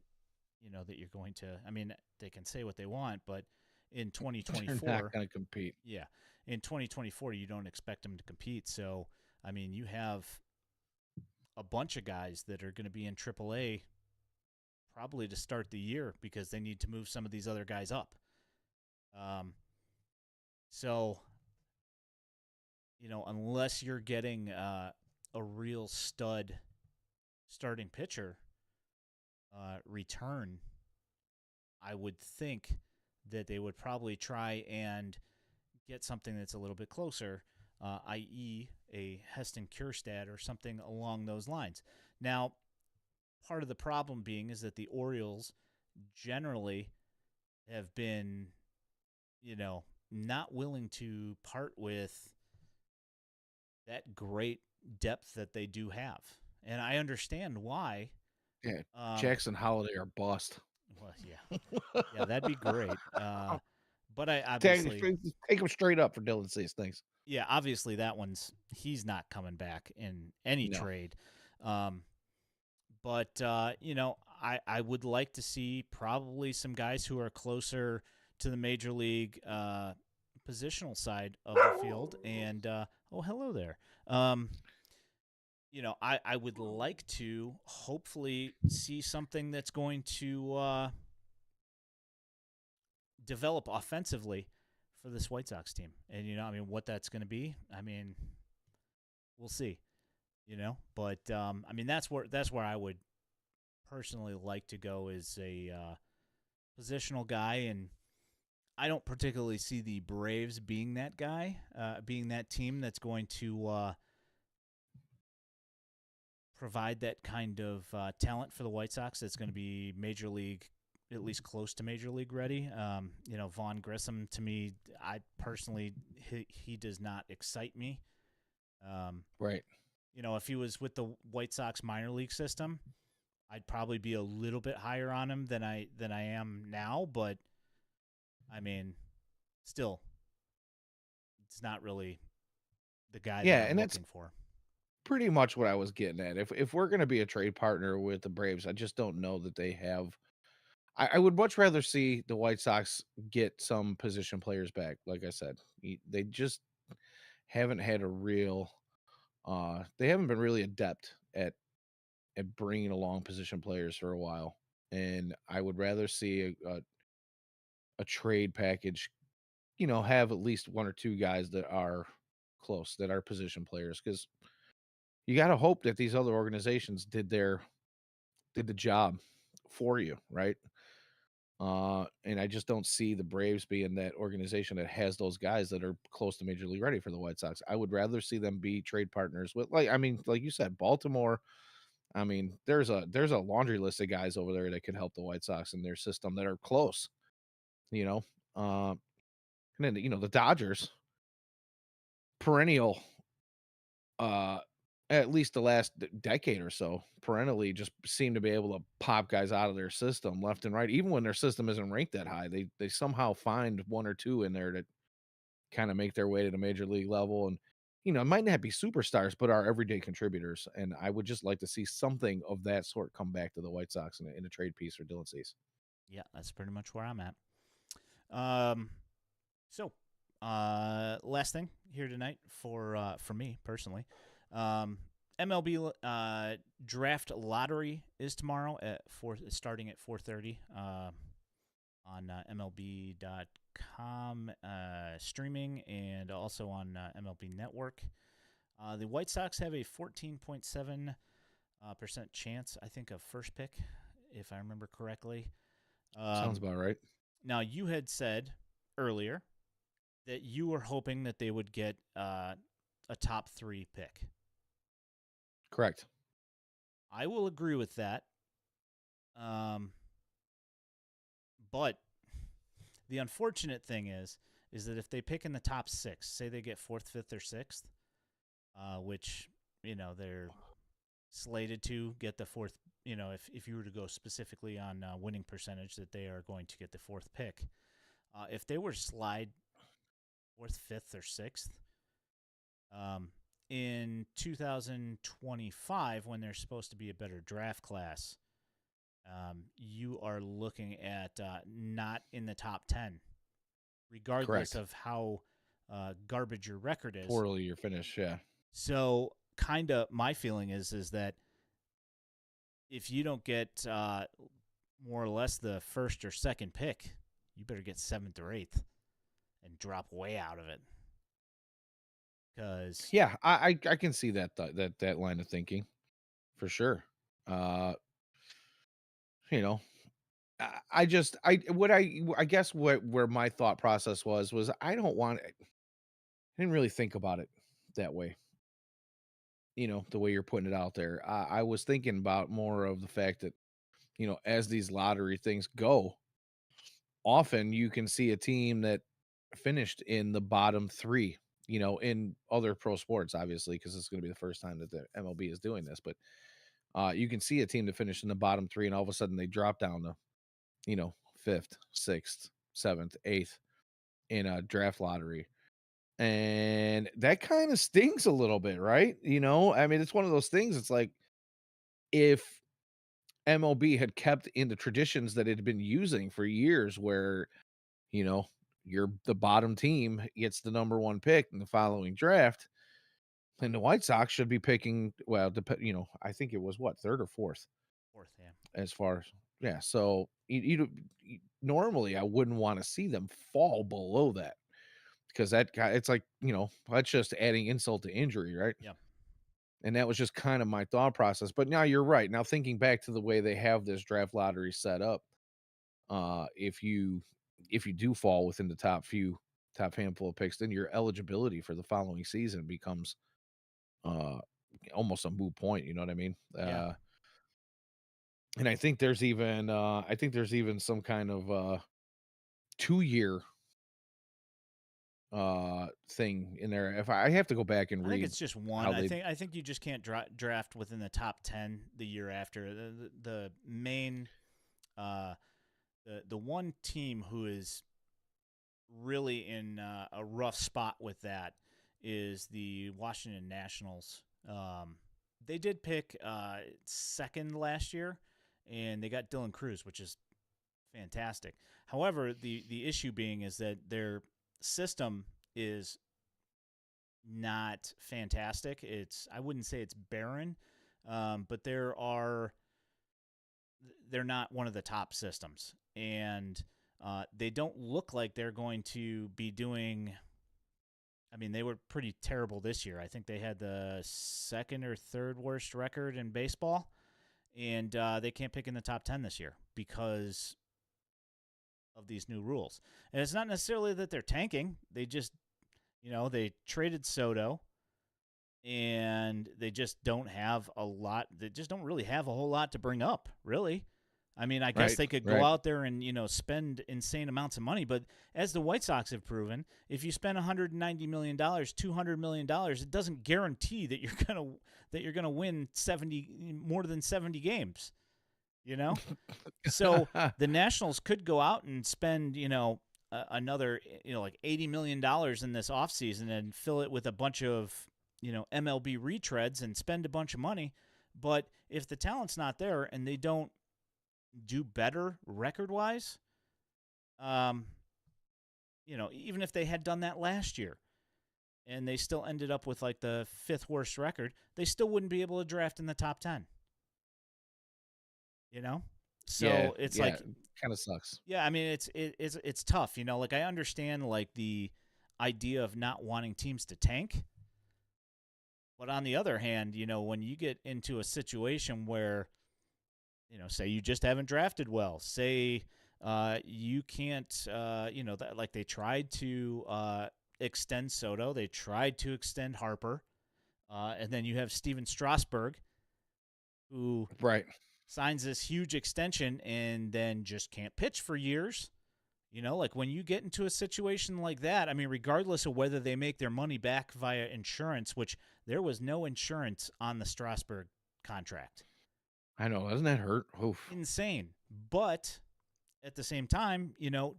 that you're going to. I mean, they can say what they want, but in They're not 2024, going to compete. yeah, in 2024 you don't expect them to compete. So I mean, you have a bunch of guys that are going to be in AAA probably to start the year because they need to move some of these other guys up. Um, so unless you're getting a real stud starting pitcher return, I would think that they would probably try and get something that's a little bit closer, i.e., a Heston Kjerstad or something along those lines. Now, part of the problem being is that the Orioles generally have been, not willing to part with that great depth that they do have. And I understand why. Yeah. Um, Jackson Holiday or bust. well, yeah, yeah, that'd be great. But I take, obviously, take him straight up for Dylan Cease. Thanks. yeah, obviously he's not coming back in any No. trade. Um, but I would like to see probably some guys who are closer to the major league positional side of the field. And oh, hello there. I would like to hopefully see something that's going to develop offensively for this White Sox team. And I mean, what that's going to be, I mean, we'll see. But I mean, that's where I would personally like to go is a positional guy, and I don't particularly see the Braves being that guy, being that team that's going to provide that kind of talent for the White Sox. That's going to be major league, at least close to major league ready. Vaughn Grissom, to me, I personally, he does not excite me. Right. If he was with the White Sox minor league system, I'd probably be a little bit higher on him than I am now. But I mean, still, it's not really the guy that Yeah, I'm and that's looking for. pretty much what I was getting at. If we're going to be a trade partner with the Braves, I just don't know that they have. I would much rather see the White Sox get some position players back. Like I said, they just haven't had a real. They haven't been really adept at bringing along position players for a while, and I would rather see a trade package. Have at least one or two guys that are close, that are position players, because you got to hope that these other organizations did the job for you, right? And I just don't see the Braves being that organization that has those guys that are close to major league ready for the White Sox. I would rather see them be trade partners with, like, I mean, like you said, Baltimore. I mean, there's a laundry list of guys over there that could help the White Sox in their system that are close, you know. Uh, and then the Dodgers, perennial, uh, at least the last decade or so, perennially just seem to be able to pop guys out of their system left and right. Even when their system isn't ranked that high, they somehow find one or two in there that kind of make their way to the major league level. And it might not be superstars, but are everyday contributors. And I would just like to see something of that sort come back to the White Sox in a trade piece for Dylan Cease. Yeah, that's pretty much where I'm at. Um, so last thing here tonight for me personally, um, MLB draft lottery is tomorrow at starting at 4:30 on MLB.com streaming and also on MLB Network. The White Sox have a 14.7% chance, I think, of first pick, if I remember correctly. Sounds about right. Now, you had said earlier that you were hoping that they would get a top 3 pick. Correct. I will agree with that. But the unfortunate thing is that if they pick in the top 6, say they get 4th, 5th, or 6th, which they're slated to get the 4th. If you were to go specifically on winning percentage, that they are going to get the 4th pick. If they were to slide fourth, fifth, or sixth. In 2025, when there's supposed to be a better draft class, you are looking at not in the top 10, regardless Correct. of how garbage your record is. Poorly your finish, yeah. So, kind of, my feeling is that if you don't get more or less the first or second pick, you better get seventh or eighth and drop way out of it. Because Yeah, I can see that line of thinking for sure. Uh, you know, I just I guess what where my thought process was I don't want I didn't really think about it that way. The way you're putting it out there. I was thinking about more of the fact that, as these lottery things go, often you can see a team that finished in the bottom 3, in other pro sports, obviously, because it's going to be the first time that the MLB is doing this. But you can see a team that finished in the bottom 3, and all of a sudden they drop down to, fifth, sixth, seventh, eighth in a draft lottery. And that kind of stings a little bit, right? I mean, it's one of those things. It's like if MLB had kept in the traditions that it had been using for years, where, you know, you're the bottom team gets the number 1 pick in the following draft, and the White Sox should be picking, well, I think it was what, 3rd or 4th fourth, yeah. as far as, yeah. So normally I wouldn't want to see them fall below that, because that guy, it's like, that's just adding insult to injury, right? Yeah. And that was just kind of my thought process. But now you're right. Now thinking back to the way they have this draft lottery set up, if you do fall within the top handful of picks, then your eligibility for the following season becomes uh almost a moot point. You know what I mean? Yeah. And I think there's even some kind of 2-year thing in there. If I have to go back and I think read it's just one. how I they think I think you just can't draft within the top 10 the year after. The main the one team who is really in a rough spot with that is the Washington Nationals. They did pick second last year, and they got Dylan Cruz, which is fantastic. However, the issue being is that their system is not fantastic. I wouldn't say it's barren, but they're not one of the top systems, and they don't look like they're going to be doing. I mean, they were pretty terrible this year. I think they had the second or third worst record in baseball, and they can't pick in the top 10 this year because of these new rules. And it's not necessarily that they're tanking. They just, they traded Soto, and they just don't have a lot. They just don't really have a whole lot to bring up, really. I mean, I guess right, they could go right. out there and spend insane amounts of money, but as the White Sox have proven, if you spend $190 million, $200 million, it doesn't guarantee that you're gonna win 70 more than 70 games. So the Nationals could go out and spend another like $80 million in this offseason and fill it with a bunch of MLB retreads and spend a bunch of money. But if the talent's not there and they don't do better record-wise, even if they had done that last year and they still ended up with like the 5th worst record, they still wouldn't be able to draft in the top 10. So Yeah, it's yeah, like, kind of sucks. yeah, I mean, it's tough. Like I understand like the idea of not wanting teams to tank, but on the other hand, when you get into a situation where, say you just haven't drafted well, say you can't, that like they tried to extend Soto, they tried to extend Harper, and then you have Steven Strasburg, who Right. signs this huge extension and then just can't pitch for years. Like when you get into a situation like that, I mean, regardless of whether they make their money back via insurance, which there was no insurance on the Strasburg contract. I know, doesn't that hurt? Oof. Insane. But at the same time,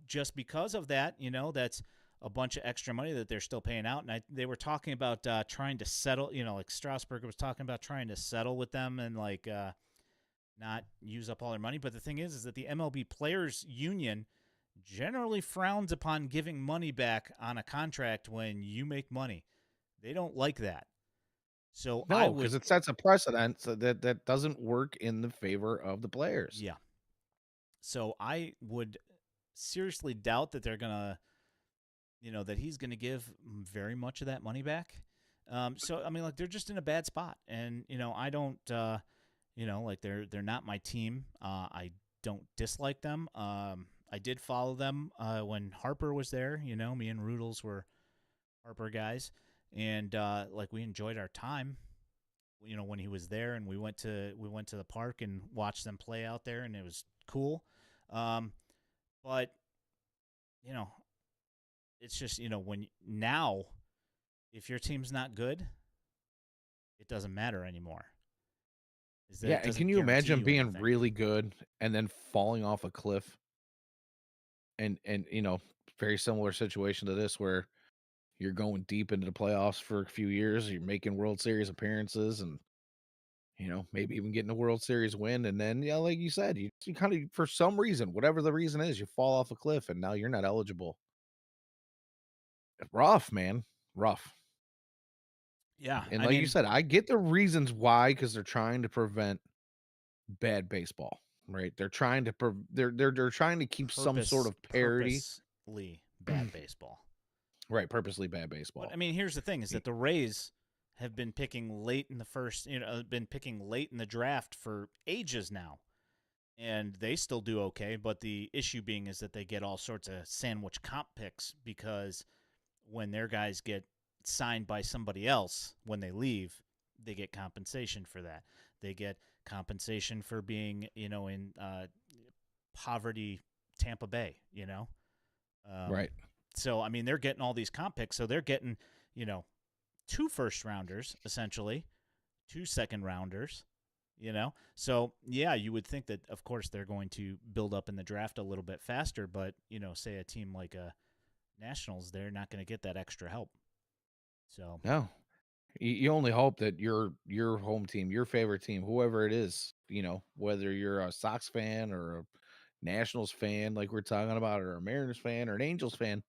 just because of that, that's a bunch of extra money that they're still paying out. And they were talking about trying to settle, like Strasburg was talking about trying to settle with them and like not use up all their money. But the thing is that the MLB Players Union generally frowns upon giving money back on a contract when you make money. They don't like that. So I No, because would, it sets a precedent so that doesn't work in the favor of the players. yeah. So I would seriously doubt that they're gonna, that he's gonna give very much of that money back. So I mean, like they're just in a bad spot, and I don't, like they're not my team. I don't dislike them. I did follow them when Harper was there. Me and Rudels were Harper guys, and like we enjoyed our time. When he was there, and we went to the park and watched them play out there, and it was cool. Um, but you know, it's just when now, if your team's not good, it doesn't matter anymore. Is that Yeah, it and can doesn't you guarantee imagine you being anything. really good and then falling off a cliff and very similar situation to this where you're going deep into the playoffs for a few years, you're making World Series appearances and maybe even getting a World Series win and then yeah, like you said, you kind of for some reason, whatever the reason is, you fall off a cliff and now you're not eligible. Rough, man. Rough. Yeah, And I like you mean, said, I get the reasons why because they're trying to prevent bad baseball, right? They're trying to they're trying to keep some sort of parity. purposely bad baseball. Right, purposely bad But baseball. I mean, here's the thing: is Y that the Rays have been picking late in the first, been picking late in the draft for ages now, and they still do okay. But the issue being is that they get all sorts of sandwich comp picks because when their guys get signed by somebody else when they leave, they get compensation for that. They get compensation for being, in poverty Tampa Bay, Um, right. so, I mean, they're getting all these comp picks. So they're getting, you know, two first rounders, essentially, two second rounders, So, yeah, you would think that, of course, they're going to build up in the draft a little bit faster. But, say a team like Nationals, they're not going to get that extra help. So, No. You only hope that your home team, your favorite team, whoever it is, whether you're a Sox fan or a Nationals fan like we're talking about or a Mariners fan or an Angels fan,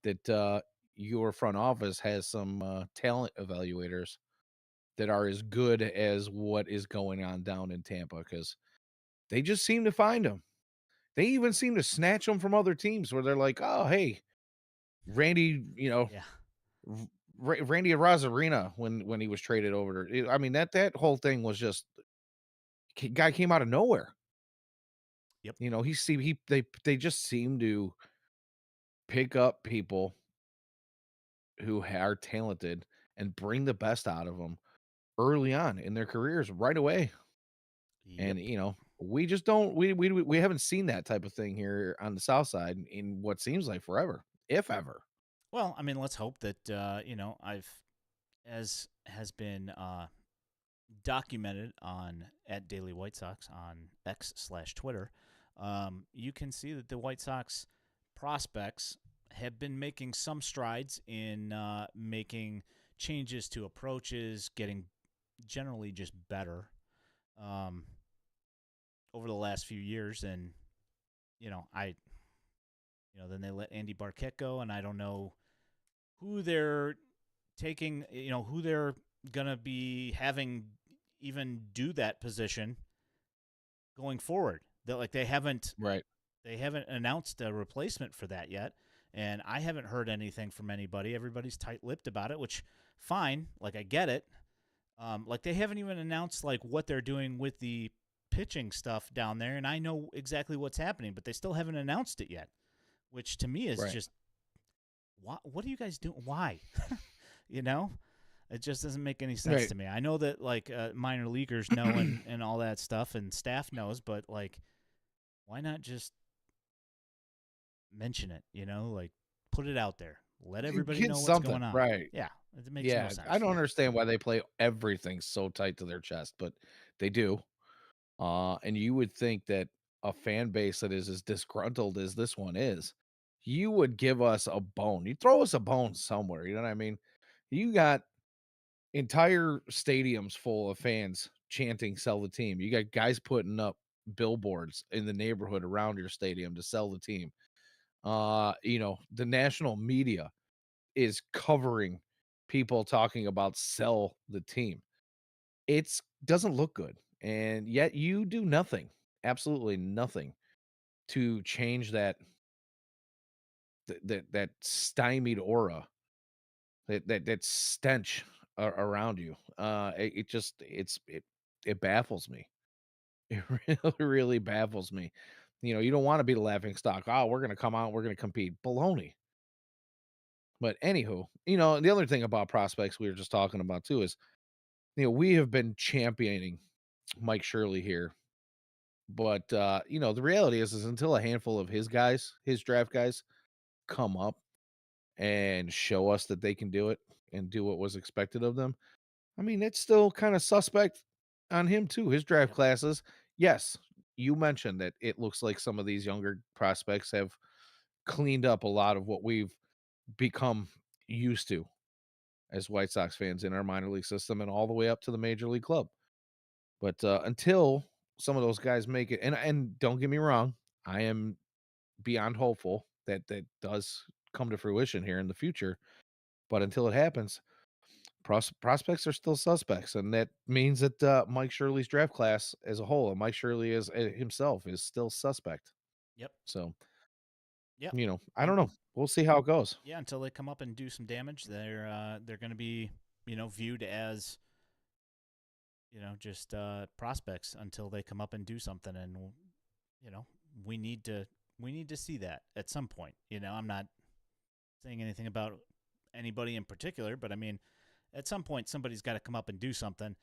that your front office has some talent evaluators that are as good as what is going on down in Tampa because they just seem to find them. They even seem to snatch them from other teams where they're like, "Oh, hey, Randy, yeah. Randy Rosarina when he was traded over to." I mean that whole thing was just guy came out of nowhere. Yep. He see he they just seem to pick up people who are talented and bring the best out of them early on in their careers right away. And Yep. we just don't we haven't seen that type of thing here on the South Side in what seems like forever, if ever. Well, I mean, let's hope that, as has been documented on at Daily White Sox on X/Twitter, you can see that the White Sox prospects have been making some strides in making changes to approaches, getting generally just better um, over the last few years. And I, then they let Andy Barquette go, and I don't know who they're taking, who they're gonna be having even do that position going forward. That like Right. they haven't announced a replacement for that yet, and I haven't heard anything from anybody. Everybody's tight-lipped about it, which fine, like I get it. Like they haven't even announced like what they're doing with the pitching stuff down there, and I know exactly what's happening, but they still haven't announced it yet, which to me is Right. just what are you guys doing? Why? you know, it just doesn't make any sense Right. to me. I know that like minor leaguers know and all that stuff, and staff knows, but like, why not just mention it? Like put it out there, let everybody Get know what's something. going on. Right. Yeah, it makes no Yeah. I sense to don't me. understand why they play everything so tight to their chest, but they do. And you would think that a fan base that is as disgruntled as this one is, you would give us a bone. You throw us a bone somewhere, you know what I mean? You got entire stadiums full of fans chanting "Sell the team." You got guys putting up billboards in the neighborhood around your stadium to sell the team. The national media is covering people talking about sell the team. It's doesn't look good, and yet you do nothing, absolutely nothing to change that stymied aura, that stench around you. It just it baffles me. It really, really baffles me. You don't want to be the laughing stock. Oh, we're gonna come out, we're gonna compete. Baloney. But anywho, the other thing about prospects we were just talking about too is, we have been championing Mike Shirley here. But the reality is until a handful of his draft guys come up and show us that they can do it and do what was expected of them. I mean, it's still kind of suspect on him too. His draft Yep. classes. Yes, you mentioned that it looks like some of these younger prospects have cleaned up a lot of what we've become used to as White Sox fans in our minor league system and all the way up to the major league club. But until some of those guys make it, and don't get me wrong, I am beyond hopeful that that does come to fruition here in the future. But until it happens, prospects are still suspects, and that means that Mike Shirley's draft class as a whole, and Mike Shirley is himself is still suspect. Yep. So Yep. I don't know. We'll see how it goes. Yeah, until they come up and do some damage, they're going to be viewed as just prospects until they come up and do something, and you know we need to see that at some point. I'm not saying anything about anybody in particular, but I mean, at some point somebody's got to come up and do something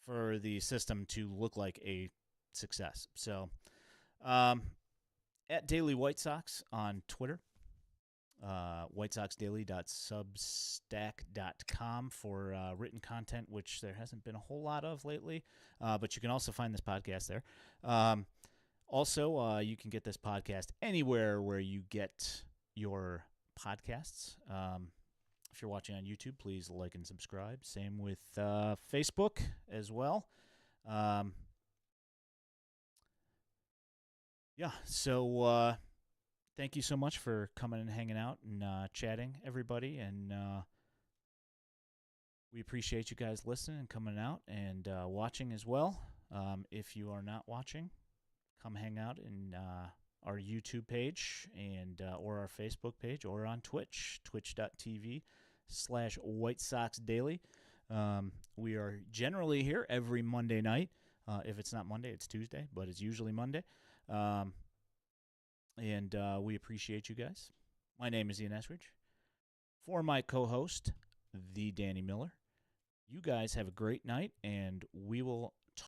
for the system to look like a success. So, at Daily White Sox on Twitter, whitesoxdaily.substack.com for written content, which there hasn't been a whole lot of lately, but you can also find this podcast there. Also, you can get this podcast anywhere where you get your podcasts. If you're watching on YouTube, please like and subscribe. Same with Facebook as well. Yeah, so thank you so much for coming and hanging out and chatting, everybody. And we appreciate you guys listening and coming out and watching as well. If you are not watching, come hang out in our YouTube page and or our Facebook page or on Twitch, twitch.tv/White Sox Daily. We are generally here every Monday night. If it's not Monday, it's Tuesday, but it's usually Monday. And we appreciate you guys. My name is Ian Esridge. For my co-host, the Danny Miller, you guys have a great night, and we will